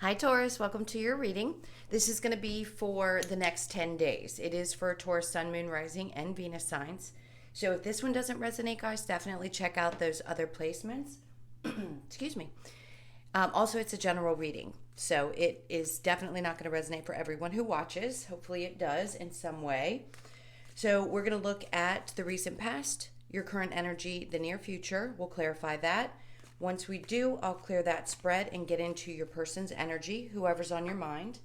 Hi, Taurus. Welcome to your reading. This is going to be for the next 10 days. It is for Taurus, Sun, Moon, Rising, and Venus signs. So if this one doesn't resonate, guys, definitely check out those other placements. Excuse me. Also, it's a general reading. So it is definitely not going to resonate for everyone who watches. Hopefully, it does in some way. So we're going to look at the recent past, your current energy, the near future. We'll clarify that. Once we do, I'll clear that spread and get into your person's energy, whoever's on your mind,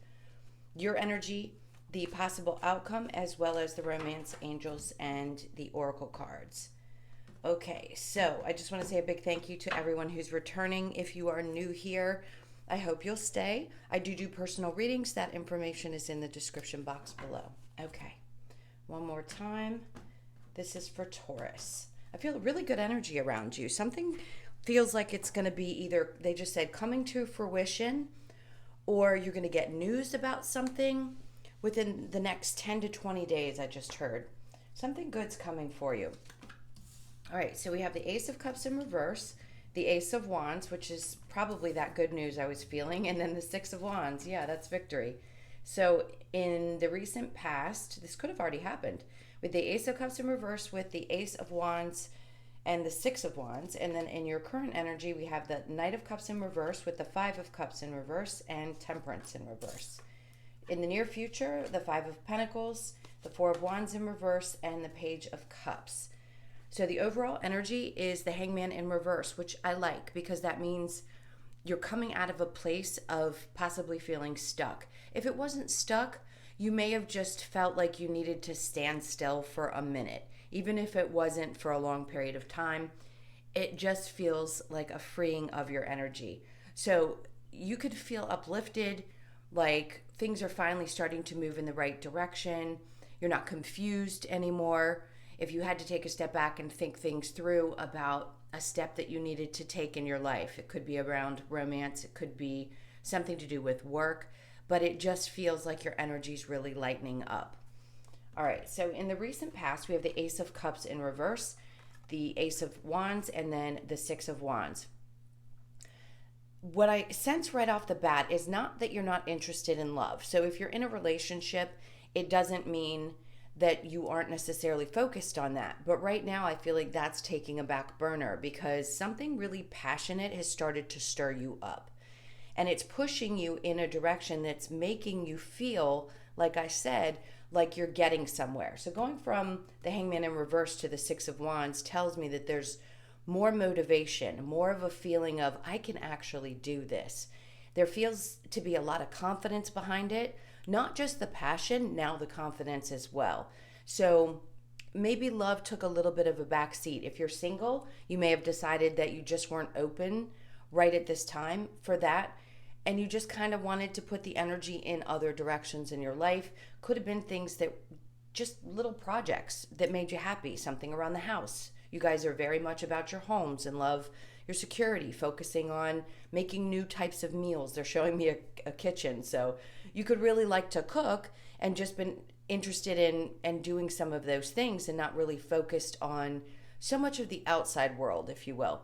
your energy, the possible outcome, as well as the romance angels and the oracle cards. Okay, so I just want to say a big thank you to everyone who's returning. If you are new here, I hope you'll stay. I do personal readings. That information is in the description box below. Okay, one more time. This is for Taurus. I feel really good energy around you. Something feels like it's going to be either, they just said, coming to fruition, or you're going to get news about something within the next 10 to 20 days. I just heard something good's coming for you. All right, so we have the Ace of Cups in reverse, the Ace of Wands, which is probably that good news I was feeling, and then the Six of Wands. Yeah, that's victory. So in the recent past, this could have already happened with the Ace of Cups in reverse, with the Ace of Wands and the Six of Wands. And then in your current energy, we have the Knight of Cups in reverse with the Five of Cups in reverse and Temperance in reverse. In the near future, the Five of Pentacles, the Four of Wands in reverse, and the Page of Cups. So the overall energy is the Hangman in reverse, which I like because that means you're coming out of a place of possibly feeling stuck. If it wasn't stuck, you may have just felt like you needed to stand still for a minute. Even if it wasn't for a long period of time, it just feels like a freeing of your energy. So you could feel uplifted, like things are finally starting to move in the right direction. You're not confused anymore. If you had to take a step back and think things through about a step that you needed to take in your life, it could be around romance, it could be something to do with work, but it just feels like your energy's really lightening up. All right, so in the recent past, we have the Ace of Cups in reverse, the Ace of Wands, and then the Six of Wands. What I sense right off the bat is not that you're not interested in love. So if you're in a relationship, it doesn't mean that you aren't necessarily focused on that. But right now, I feel like that's taking a back burner because something really passionate has started to stir you up. And it's pushing you in a direction that's making you feel, like I said, like you're getting somewhere. So going from the Hangman in reverse to the Six of Wands tells me that there's more motivation, more of a feeling of, I can actually do this. There feels to be a lot of confidence behind it, not just the passion, now the confidence as well. So maybe love took a little bit of a back seat. If you're single, you may have decided that you just weren't open right at this time for that, and you just kind of wanted to put the energy in other directions in your life. Could have been things that just little projects that made you happy, something around the house. You guys are very much about your homes and love your security, focusing on making new types of meals. They're showing me a kitchen, so you could really like to cook and just been interested in and doing some of those things and not really focused on so much of the outside world, if you will.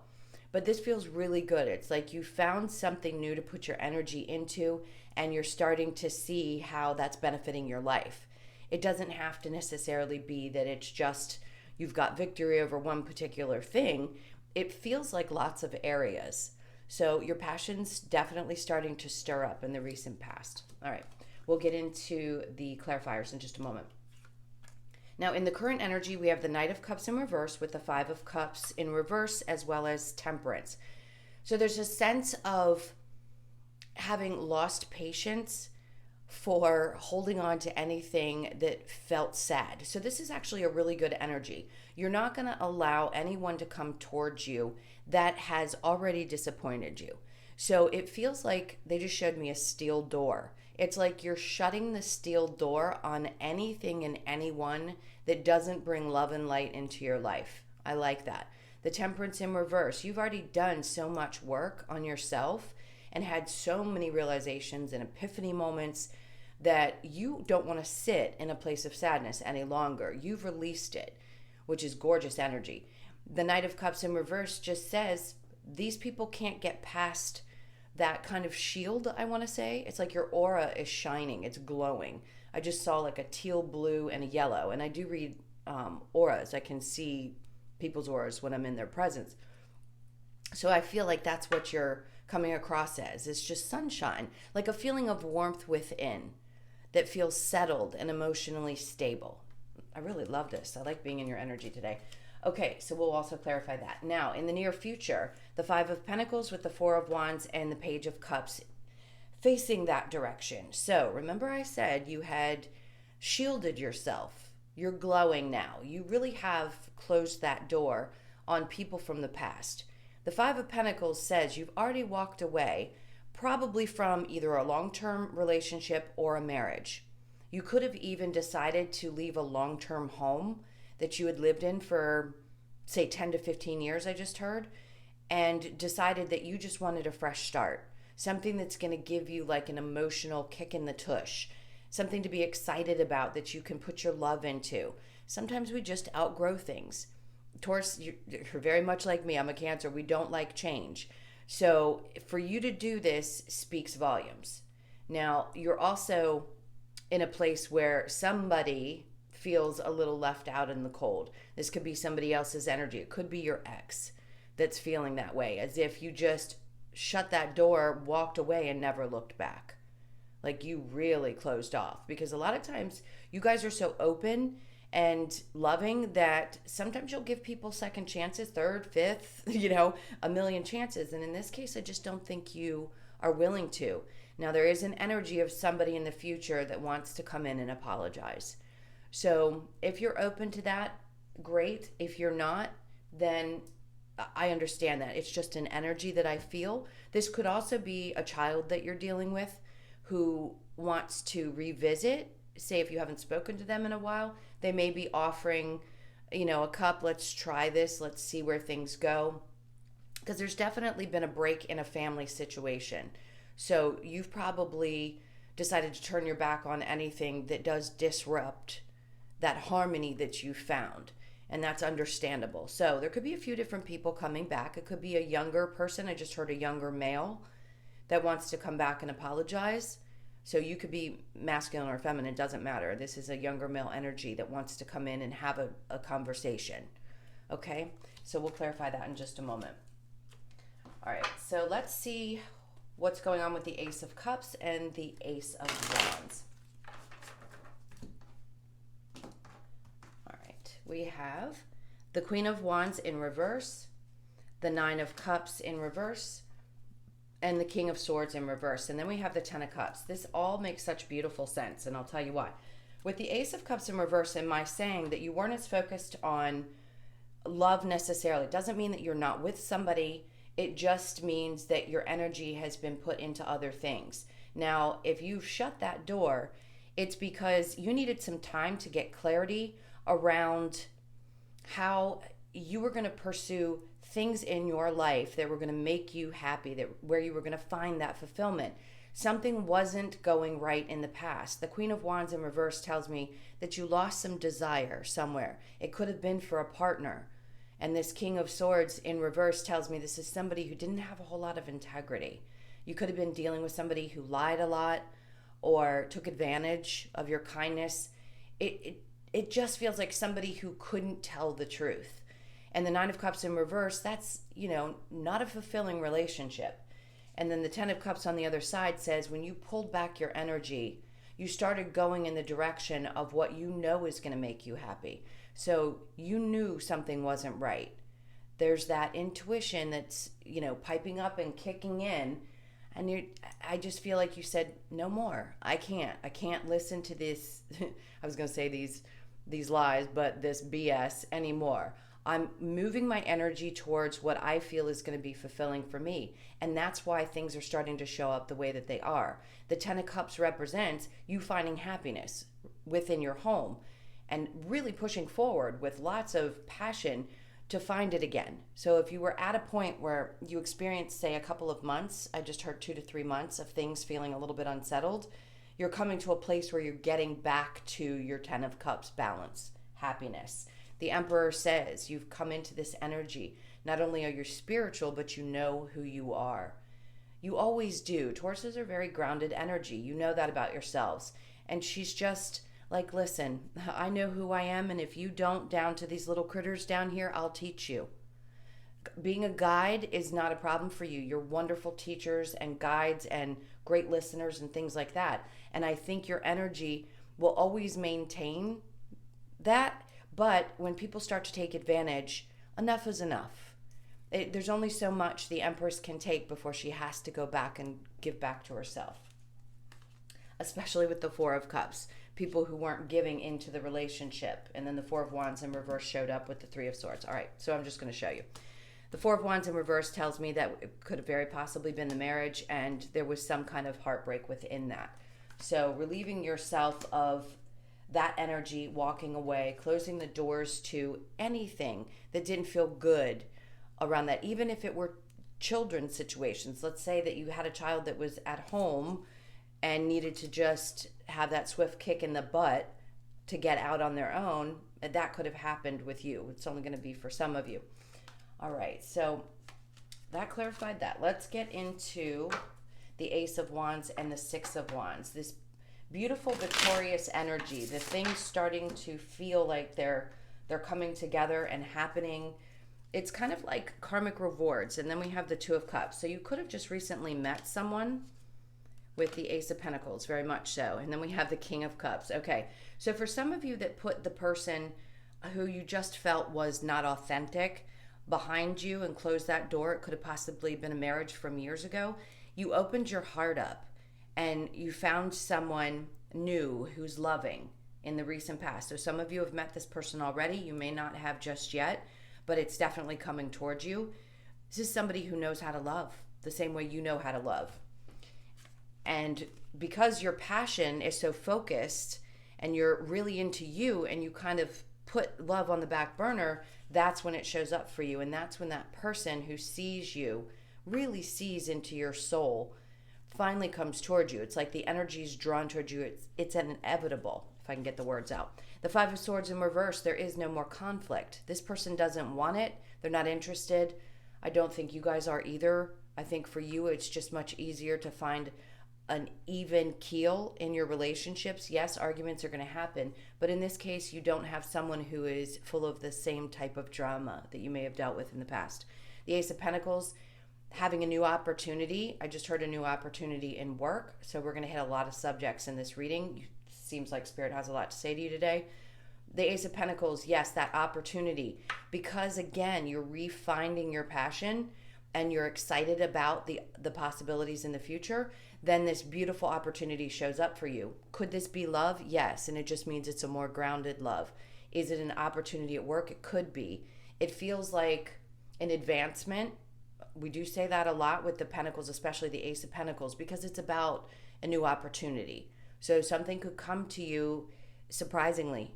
But this feels really good. It's like you found something new to put your energy into, and you're starting to see how that's benefiting your life. It doesn't have to necessarily be that it's just you've got victory over one particular thing. It feels like lots of areas. So your passion's definitely starting to stir up in the recent past. All right, we'll get into the clarifiers in just a moment. Now, in the current energy, we have the Knight of Cups in reverse with the Five of Cups in reverse, as well as Temperance. So there's a sense of having lost patience for holding on to anything that felt sad. So this is actually a really good energy. You're not going to allow anyone to come towards you that has already disappointed you. So it feels like they just showed me a steel door. It's like you're shutting the steel door on anything and anyone that doesn't bring love and light into your life. I like that. The Temperance in reverse. You've already done so much work on yourself and had so many realizations and epiphany moments that you don't want to sit in a place of sadness any longer. You've released it, which is gorgeous energy. The Knight of Cups in reverse just says these people can't get past that kind of shield, I want to say. It's like your aura is shining, it's glowing. I just saw like a teal blue and a yellow, and I do read auras. I can see people's auras when I'm in their presence. So I feel like that's what you're coming across as. It's just sunshine, like a feeling of warmth within that feels settled and emotionally stable. I really love this. I like being in your energy today. Okay, so we'll also clarify that. Now, in the near future, the Five of Pentacles with the Four of Wands and the Page of Cups facing that direction. So remember I said you had shielded yourself. You're glowing now. You really have closed that door on people from the past. The Five of Pentacles says you've already walked away, probably from either a long-term relationship or a marriage. You could have even decided to leave a long-term home that you had lived in for, say, 10 to 15 years, I just heard, and decided that you just wanted a fresh start. Something that's going to give you like an emotional kick in the tush. Something to be excited about that you can put your love into. Sometimes we just outgrow things. Taurus, you're very much like me. I'm a Cancer. We don't like change. So for you to do this speaks volumes. Now, you're also in a place where somebody feels a little left out in the cold. This could be somebody else's energy. It could be your ex that's feeling that way, as if you just shut that door, walked away, and never looked back. Like you really closed off. Because a lot of times you guys are so open and loving that sometimes you'll give people second chances, third, fifth, a million chances. And in this case, I just don't think you are willing to. Now, there is an energy of somebody in the future that wants to come in and apologize. So if you're open to that, great. If you're not, then I understand that. It's just an energy that I feel. This could also be a child that you're dealing with who wants to revisit. Say if you haven't spoken to them in a while, they may be offering, a cup. Let's try this. Let's see where things go. Because there's definitely been a break in a family situation. So you've probably decided to turn your back on anything that does disrupt that harmony that you found. And that's understandable. So there could be a few different people coming back. It could be a younger person. I just heard a younger male that wants to come back and apologize. So you could be masculine or feminine. It doesn't matter. This is a younger male energy that wants to come in and have a conversation. Okay? So we'll clarify that in just a moment. All right. So let's see what's going on with the Ace of Cups and the Ace of Wands. We have the Queen of Wands in reverse, the Nine of Cups in reverse, and the King of Swords in reverse. And then we have the Ten of Cups. This all makes such beautiful sense, and I'll tell you why. With the Ace of Cups in reverse, am I saying that you weren't as focused on love necessarily? It doesn't mean that you're not with somebody. It just means that your energy has been put into other things. Now, if you shut that door, it's because you needed some time to get clarity around how you were going to pursue things in your life that were going to make you happy, that where you were going to find that fulfillment. Something wasn't going right in the past. The Queen of Wands in reverse tells me that you lost some desire somewhere. It could have been for a partner. And this King of Swords in reverse tells me this is somebody who didn't have a whole lot of integrity. You could have been dealing with somebody who lied a lot or took advantage of your kindness. It just feels like somebody who couldn't tell the truth. And the Nine of Cups in reverse, that's, not a fulfilling relationship. And then the Ten of Cups on the other side says when you pulled back your energy, you started going in the direction of what you know is going to make you happy. So you knew something wasn't right. There's that intuition that's, piping up and kicking in. And I just feel like you said, no more. I can't listen to this. I was going to say these lies, but this BS anymore. I'm moving my energy towards what I feel is going to be fulfilling for me. And that's why things are starting to show up the way that they are. The Ten of Cups represents you finding happiness within your home and really pushing forward with lots of passion to find it again. So if you were at a point where you experienced, say, a couple of months, I just heard 2 to 3 months of things feeling a little bit unsettled, you're coming to a place where you're getting back to your Ten of Cups balance, happiness. The Emperor says you've come into this energy. Not only are you spiritual, but you know who you are. You always do. Tauruses are very grounded energy. You know that about yourselves. And she's just like, listen, I know who I am, and if you don't, down to these little critters down here, I'll teach you. Being a guide is not a problem for you. You're wonderful teachers and guides and great listeners and things like that. And I think your energy will always maintain that. But when people start to take advantage, enough is enough. There's only so much the Empress can take before she has to go back and give back to herself. Especially with the Four of Cups. People who weren't giving into the relationship. And then the Four of Wands in reverse showed up with the Three of Swords. All right, so I'm just going to show you. The Four of Wands in reverse tells me that it could have very possibly been the marriage, and there was some kind of heartbreak within that. So relieving yourself of that energy, walking away, closing the doors to anything that didn't feel good around that, even if it were children's situations. Let's say that you had a child that was at home and needed to just have that swift kick in the butt to get out on their own. That could have happened with you. It's only going to be for some of you. All right, so that clarified that. Let's get into the Ace of Wands and the Six of Wands. This beautiful, victorious energy. The things starting to feel like they're coming together and happening. It's kind of like karmic rewards. And then we have the Two of Cups. So you could have just recently met someone with the Ace of Pentacles, very much so. And then we have the King of Cups. Okay, so for some of you that put the person who you just felt was not authentic behind you and closed that door, it could have possibly been a marriage from years ago. You opened your heart up and you found someone new who's loving in the recent past. So some of you have met this person already. You may not have just yet, but it's definitely coming towards you. This is somebody who knows how to love the same way you know how to love. And because your passion is so focused and you're really into you and you kind of put love on the back burner, that's when it shows up for you. And that's when that person who sees you, really sees into your soul, finally comes towards you. It's like the energy is drawn towards you. It's inevitable, if I can get the words out. The Five of Swords in reverse, there is no more conflict. This person doesn't want it. They're not interested. I don't think you guys are either. I think for you, it's just much easier to find an even keel in your relationships. Yes, arguments are going to happen, but in this case, you don't have someone who is full of the same type of drama that you may have dealt with in the past. The Ace of Pentacles, having a new opportunity. I just heard a new opportunity in work, so we're going to hit a lot of subjects in this reading. Seems like Spirit has a lot to say to you today. The Ace of Pentacles, yes, that opportunity, because again, you're refinding your passion and you're excited about the possibilities in the future, then this beautiful opportunity shows up for you. Could this be love? Yes, and it just means it's a more grounded love. Is it an opportunity at work? It could be. It feels like an advancement. We do say that a lot with the Pentacles, especially the Ace of Pentacles, because it's about a new opportunity. So something could come to you surprisingly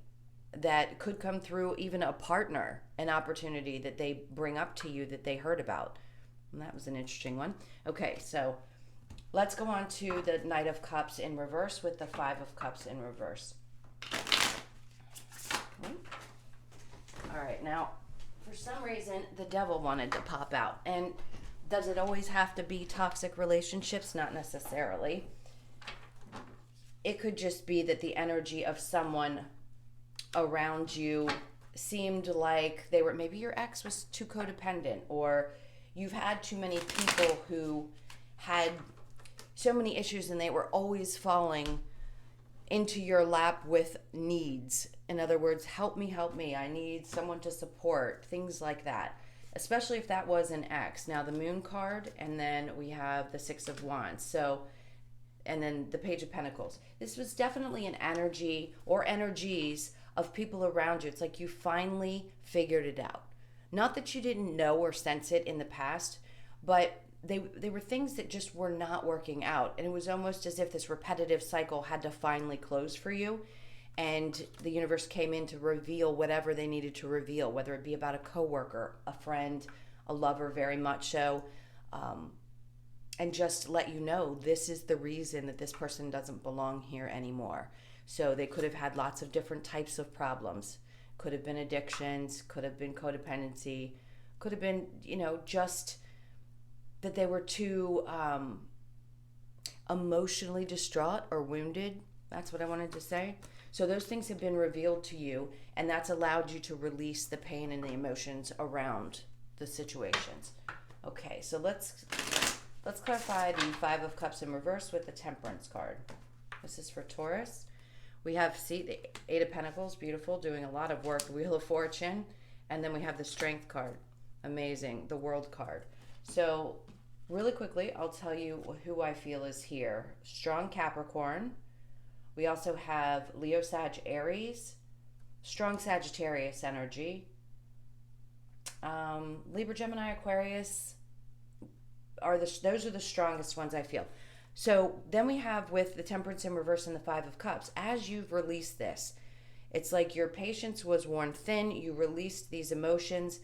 that could come through even a partner, an opportunity that they bring up to you that they heard about. And that was an interesting one. Okay, so let's go on to the Knight of Cups in reverse with the Five of Cups in reverse. All right, now, for some reason, the Devil wanted to pop out. And does it always have to be toxic relationships? Not necessarily. It could just be that the energy of someone around you seemed like they were, maybe your ex was too codependent, or you've had too many people who had so many issues and they were always falling into your lap with needs. In other words, help me, I need someone to support, things like that. Especially if that was an ex. Now the Moon card, and then we have the Six of Wands. So, and then the Page of Pentacles. This was definitely an energy or energies of people around you. It's like you finally figured it out. Not that you didn't know or sense it in the past, but they were things that just were not working out. And it was almost as if this repetitive cycle had to finally close for you. And the universe came in to reveal whatever they needed to reveal, whether it be about a coworker, a friend, a lover, very much so. And just let you know this is the reason that this person doesn't belong here anymore. So they could have had lots of different types of problems. Could have been addictions, could have been codependency, could have been, just that they were too emotionally distraught or wounded. That's what I wanted to say. So those things have been revealed to you, and that's allowed you to release the pain and the emotions around the situations. Okay, so let's clarify the Five of Cups in reverse with the Temperance card. This is for Taurus. We have, see, the Eight of Pentacles, beautiful, doing a lot of work. The Wheel of Fortune, and then we have the Strength card. Amazing, the World card. So really quickly, I'll tell you who I feel is here. Strong Capricorn. We also have Leo, Sag, Aries. Strong Sagittarius energy. Libra, Gemini, Aquarius. Those are the strongest ones I feel. So then we have with the Temperance in reverse and the Five of Cups. As you've released this, it's like your patience was worn thin. You released these emotions.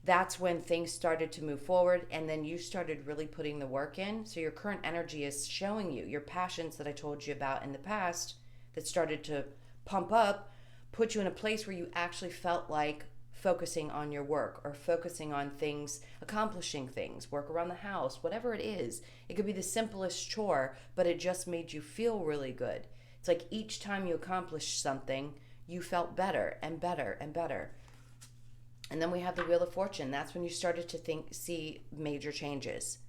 That's when things started to move forward, and then you started really putting the work in. So your current energy is showing you your passions that I told you about in the past that started to pump up, put you in a place where you actually felt like focusing on your work or focusing on things, accomplishing things, work around the house, whatever it is. It could be the simplest chore, but it just made you feel really good. It's like each time you accomplished something, you felt better and better and better. And then we have the Wheel of Fortune. That's when you started to see major changes.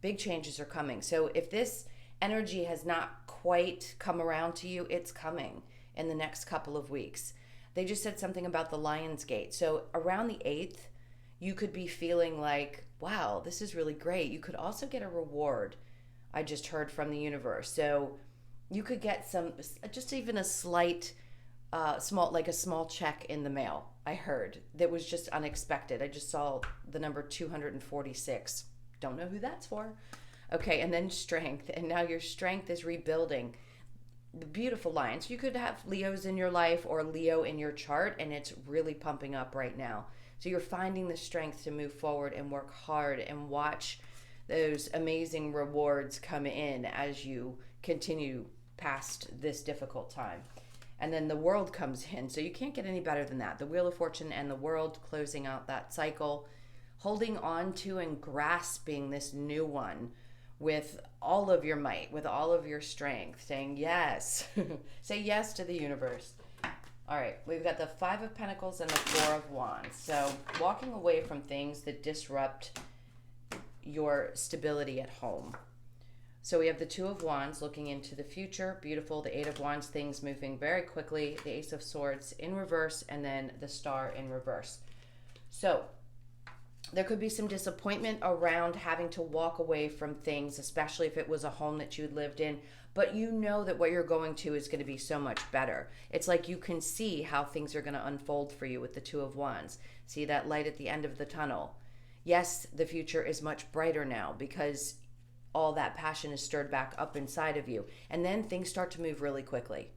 Big changes are coming. So if this energy has not quite come around to you, it's coming in the next couple of weeks. They just said something about the Lion's Gate. So around the 8th, you could be feeling like, wow, this is really great. You could also get a reward, I just heard from the universe. So you could get some, just even a slight, small check in the mail, I heard. That was just unexpected. I just saw the number 246. Don't know who that's for. Okay, and then Strength. And now your strength is rebuilding. The beautiful lines. You could have Leos in your life or Leo in your chart, and it's really pumping up right now. So you're finding the strength to move forward and work hard and watch those amazing rewards come in as you continue past this difficult time. And then the World comes in. So you can't get any better than that. The Wheel of Fortune and the World closing out that cycle, holding on to and grasping this new one with all of your might, with all of your strength, saying yes. Say yes to the universe. All right, we've got the Five of Pentacles and the Four of Wands. So walking away from things that disrupt your stability at home. So we have the Two of Wands looking into the future. Beautiful. The Eight of Wands, things moving very quickly. The Ace of Swords in reverse, and then the Star in reverse. So there could be some disappointment around having to walk away from things, especially if it was a home that you had lived in. But you know that what you're going to is going to be so much better. It's like you can see how things are going to unfold for you with the Two of Wands. See that light at the end of the tunnel. Yes, the future is much brighter now because all that passion is stirred back up inside of you. And then things start to move really quickly.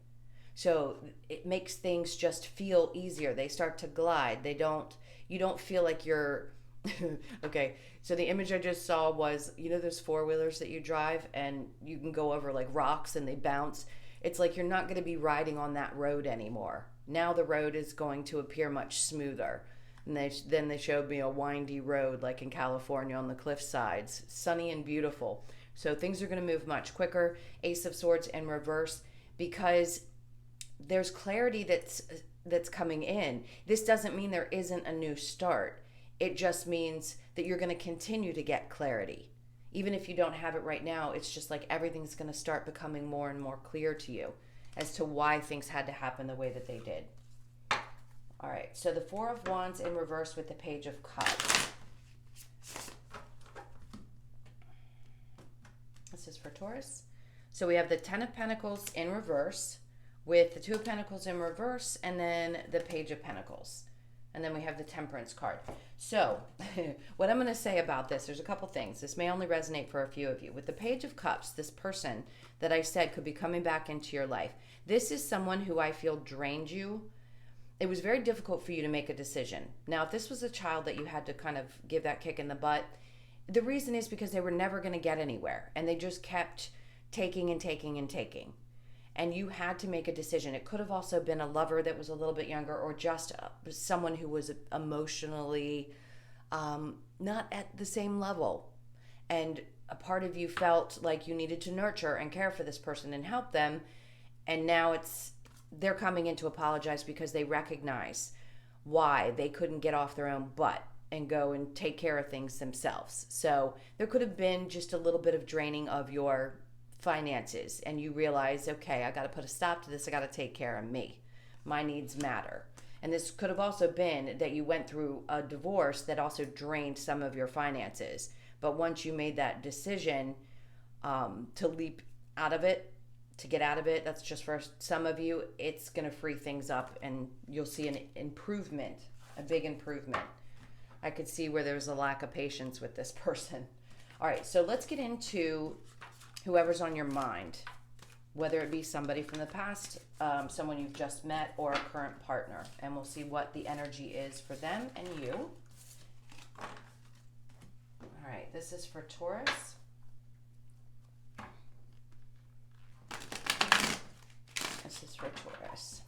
So it makes things just feel easier. They start to glide. You don't feel like you're, okay. So the image I just saw was, you know, those four-wheelers that you drive and you can go over like rocks and they bounce. It's like you're not going to be riding on that road anymore. Now the road is going to appear much smoother. And then they showed me a windy road like in California on the cliff sides, sunny and beautiful. So things are going to move much quicker. Ace of Swords in reverse, because there's clarity that's coming in. This doesn't mean there isn't a new start. It just means that you're going to continue to get clarity. Even if you don't have it right now, it's just like everything's going to start becoming more and more clear to you as to why things had to happen the way that they did. All right, so the Four of Wands in reverse with the Page of Cups. This is for Taurus. So we have the Ten of Pentacles in reverse with the Two of Pentacles in reverse, and then the Page of Pentacles. And then we have the Temperance card. So what I'm going to say about this, there's a couple things. This may only resonate for a few of you. With the Page of Cups, this person that I said could be coming back into your life. This is someone who I feel drained you. It was very difficult for you to make a decision. Now, if this was a child that you had to kind of give that kick in the butt, the reason is because they were never going to get anywhere. And they just kept taking and taking and taking. And you had to make a decision. It could have also been a lover that was a little bit younger, or just someone who was emotionally not at the same level. and a part of you felt like you needed to nurture and care for this person and help them, and now they're coming in to apologize because they recognize why they couldn't get off their own butt and go and take care of things themselves. So there could have been just a little bit of draining of your finances, and you realize, okay, I got to put a stop to this. I got to take care of me. My needs matter. And this could have also been that you went through a divorce that also drained some of your finances. But once you made that decision to leap out of it, to get out of it, that's just for some of you, it's going to free things up and you'll see an improvement, a big improvement. I could see where there's a lack of patience with this person. All right, so let's get into whoever's on your mind, whether it be somebody from the past, someone you've just met, or a current partner. And we'll see what the energy is for them and you. All right, this is for Taurus. This is for Taurus.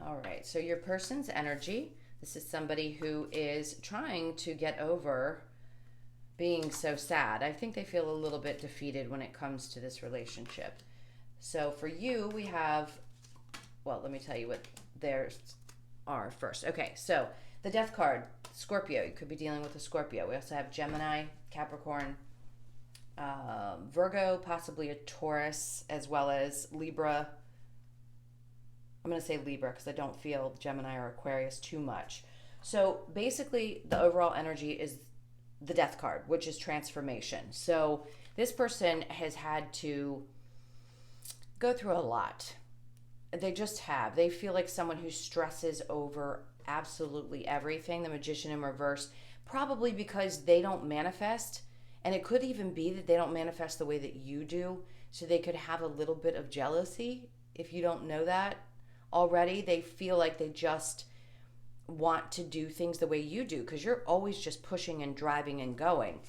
All right, so your person's energy. This is somebody who is trying to get over being so sad. I think they feel a little bit defeated when it comes to this relationship. So for you, we have, well, let me tell you what theirs are first. Okay, so the Death card, Scorpio. You could be dealing with a Scorpio. We also have Gemini, Capricorn, Virgo, possibly a Taurus, as well as Libra. I'm going to say Libra because I don't feel Gemini or Aquarius too much. So basically, the overall energy is the Death card, which is transformation. So this person has had to go through a lot. They just have. They feel like someone who stresses over absolutely everything. The Magician in reverse, probably because they don't manifest. And it could even be that they don't manifest the way that you do. So they could have a little bit of jealousy. If you don't know that already, they feel like they just want to do things the way you do because you're always just pushing and driving and going.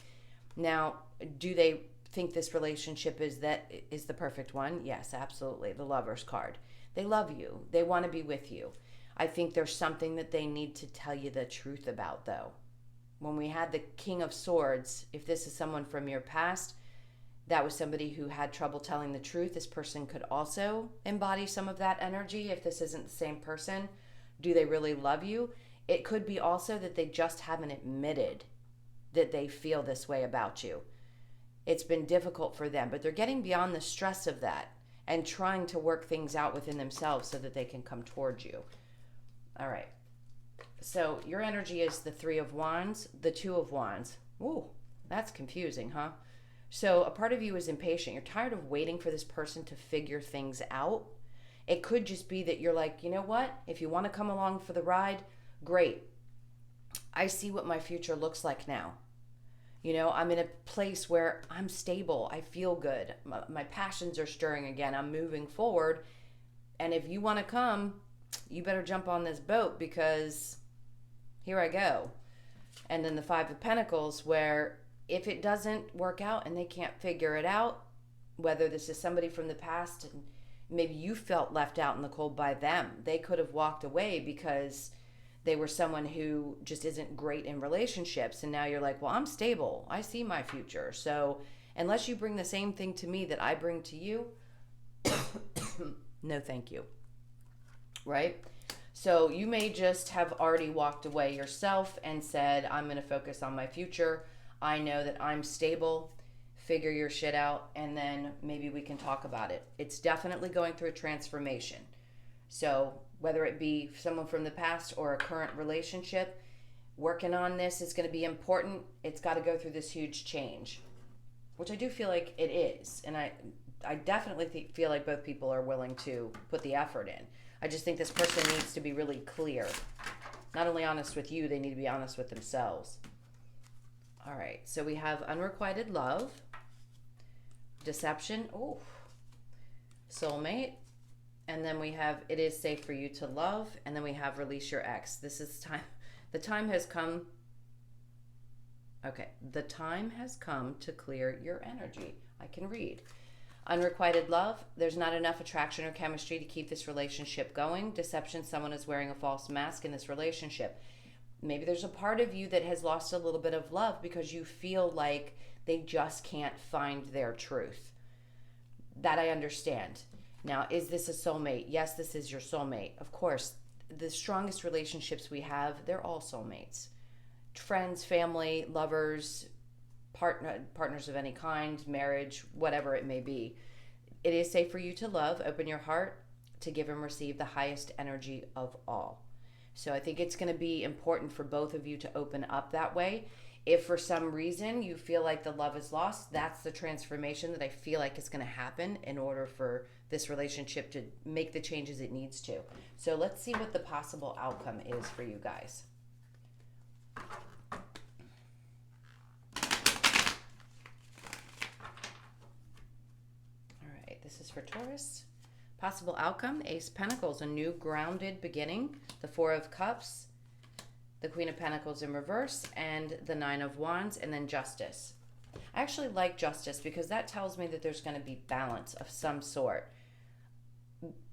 Now, do they think this relationship is the perfect one? Yes, absolutely. The Lover's card. They love you. They want to be with you. I think there's something that they need to tell you the truth about, though. When we had the King of Swords, if this is someone from your past, that was somebody who had trouble telling the truth. This person could also embody some of that energy if this isn't the same person. Do they really love you? It could be also that they just haven't admitted that they feel this way about you. It's been difficult for them, but they're getting beyond the stress of that and trying to work things out within themselves so that they can come towards you. All right. So your energy is the Three of Wands, the Two of Wands. Ooh, that's confusing, huh? So a part of you is impatient. You're tired of waiting for this person to figure things out. It could just be that you're like, you know what? If you want to come along for the ride, great. I see what my future looks like now. You know, I'm in a place where I'm stable. I feel good. My passions are stirring again. I'm moving forward. And if you want to come, you better jump on this boat because here I go. And then the Five of Pentacles, where if it doesn't work out and they can't figure it out, whether this is somebody from the past and maybe you felt left out in the cold by them. They could have walked away because they were someone who just isn't great in relationships. And now you're like, well, I'm stable. I see my future. So unless you bring the same thing to me that I bring to you, no thank you. Right? So you may just have already walked away yourself and said, I'm going to focus on my future. I know that I'm stable. Figure your shit out, and then maybe we can talk about it. It's definitely going through a transformation. So whether it be someone from the past or a current relationship, working on this is going to be important. It's got to go through this huge change, which I do feel like it is. And I definitely feel like both people are willing to put the effort in. I just think this person needs to be really clear. Not only honest with you, they need to be honest with themselves. All right, so we have unrequited love, deception, soulmate, and then we have it is safe for you to love, and then we have release your ex. This is time. The time has come. Okay, the time has come to clear your energy. I can read. Unrequited love, there's not enough attraction or chemistry to keep this relationship going. Deception, someone is wearing a false mask in this relationship. Maybe there's a part of you that has lost a little bit of love because you feel like they just can't find their truth. That I understand. Now, is this a soulmate? Yes, this is your soulmate. Of course, the strongest relationships we have, they're all soulmates. Friends, family, lovers, partners of any kind, marriage, whatever it may be. It is safe for you to love, open your heart, to give and receive the highest energy of all. So I think it's going to be important for both of you to open up that way. If for some reason you feel like the love is lost, that's the transformation that I feel like is going to happen in order for this relationship to make the changes it needs to. So let's see what the possible outcome is for you guys. This is for Taurus. Possible outcome, Ace Pentacles, a new grounded beginning, the Four of Cups, the Queen of Pentacles in reverse, and the Nine of Wands, and then Justice. I actually like Justice because that tells me that there's going to be balance of some sort.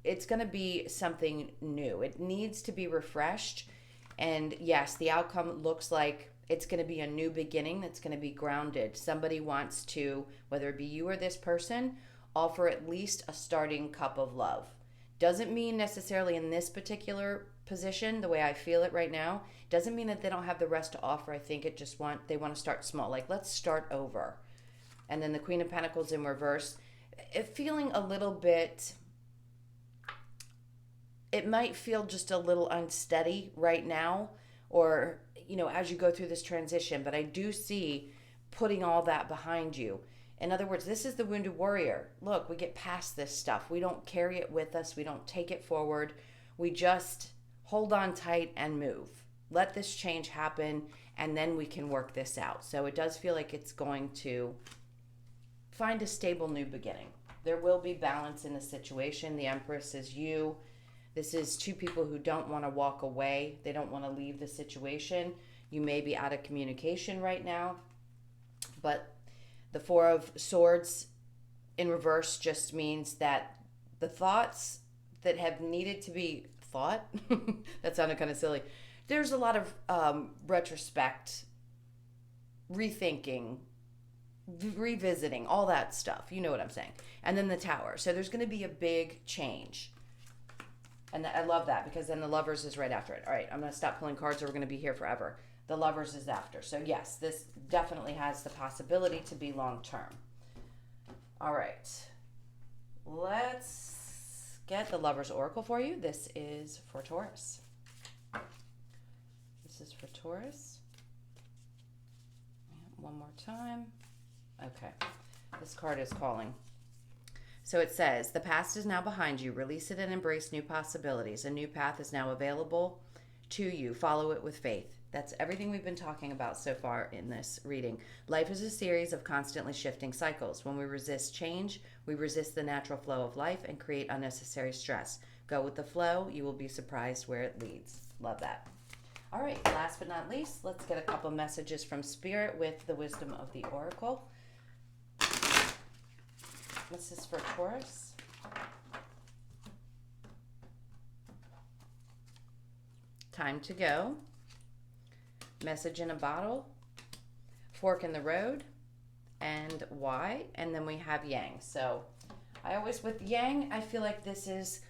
It's going to be something new. It needs to be refreshed. And yes, the outcome looks like it's going to be a new beginning that's going to be grounded. Somebody wants to, whether it be you or this person, offer at least a starting cup of love. Doesn't mean necessarily in this particular position, the way I feel it right now, doesn't mean that they don't have the rest to offer. I think they want to start small. Like, let's start over. And then the Queen of Pentacles in reverse, feeling a little bit, it might feel just a little unsteady right now, or, as you go through this transition, but I do see putting all that behind you. In other words, this is the wounded warrior. Look, we get past this stuff. We don't carry it with us. We don't take it forward. We just hold on tight and move. Let this change happen, and then we can work this out. So it does feel like it's going to find a stable new beginning. There will be balance in the situation. The Empress is you. This is two people who don't want to walk away. They don't want to leave the situation. You may be out of communication right now, but the Four of Swords in reverse just means that the thoughts that have needed to be thought, that sounded kind of silly. There's a lot of retrospect, rethinking, revisiting, all that stuff. You know what I'm saying. And then the Tower. So there's going to be a big change. And I love that because then the Lovers is right after it. All right, I'm going to stop pulling cards or we're going to be here forever. The Lovers is after. So yes, this definitely has the possibility to be long term. All right. Let's get the Lovers Oracle for you. This is for Taurus. This is for Taurus. One more time. Okay. This card is calling. So it says, the past is now behind you. Release it and embrace new possibilities. A new path is now available to you. Follow it with faith. That's everything we've been talking about so far in this reading. Life is a series of constantly shifting cycles. When we resist change, we resist the natural flow of life and create unnecessary stress. Go with the flow. You will be surprised where it leads. Love that. All right, last but not least, let's get a couple messages from Spirit with the wisdom of the Oracle. This is for Taurus. Time to go. Message in a bottle. Fork in the road. And why? And then we have Yang. So I always, with Yang, I feel like this is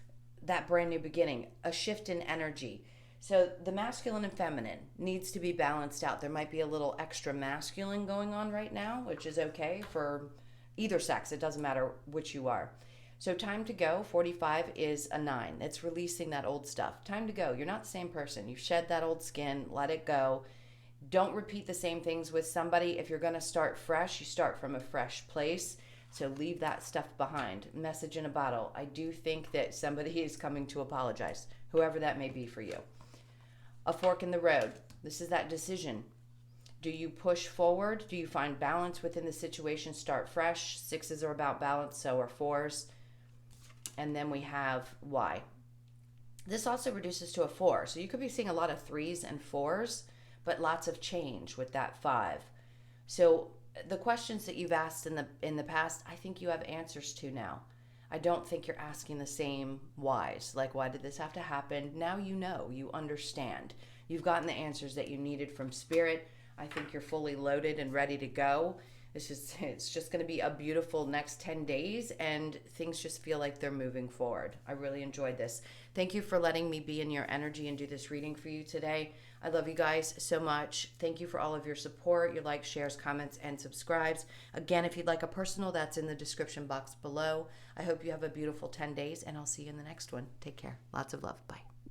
that brand new beginning, a shift in energy. So the masculine and feminine needs to be balanced out. There might be a little extra masculine going on right now, which is okay for either sex. It doesn't matter which you are. So time to go. 45 is a 9. It's releasing that old stuff. Time to go. You're not the same person. You've shed that old skin. Let it go. Don't repeat the same things with somebody. If you're going to start fresh, you start from a fresh place. So leave that stuff behind. Message in a bottle. I do think that somebody is coming to apologize, whoever that may be for you. A fork in the road. This is that decision. Do you push forward? Do you find balance within the situation? Start fresh. 6s are about balance, so are 4s. And then we have why. This also reduces to a 4. So you could be seeing a lot of 3s and 4s, but lots of change with that 5. So the questions that you've asked in the past, I think you have answers to now. I don't think you're asking the same whys. Like, why did this have to happen? Now you know, you understand. You've gotten the answers that you needed from Spirit. I think you're fully loaded and ready to go. It's just going to be a beautiful next 10 days, and things just feel like they're moving forward. I really enjoyed this. Thank you for letting me be in your energy and do this reading for you today. I love you guys so much. Thank you for all of your support, your likes, shares, comments, and subscribes. Again, if you'd like a personal, that's in the description box below. I hope you have a beautiful 10 days, and I'll see you in the next one. Take care. Lots of love. Bye.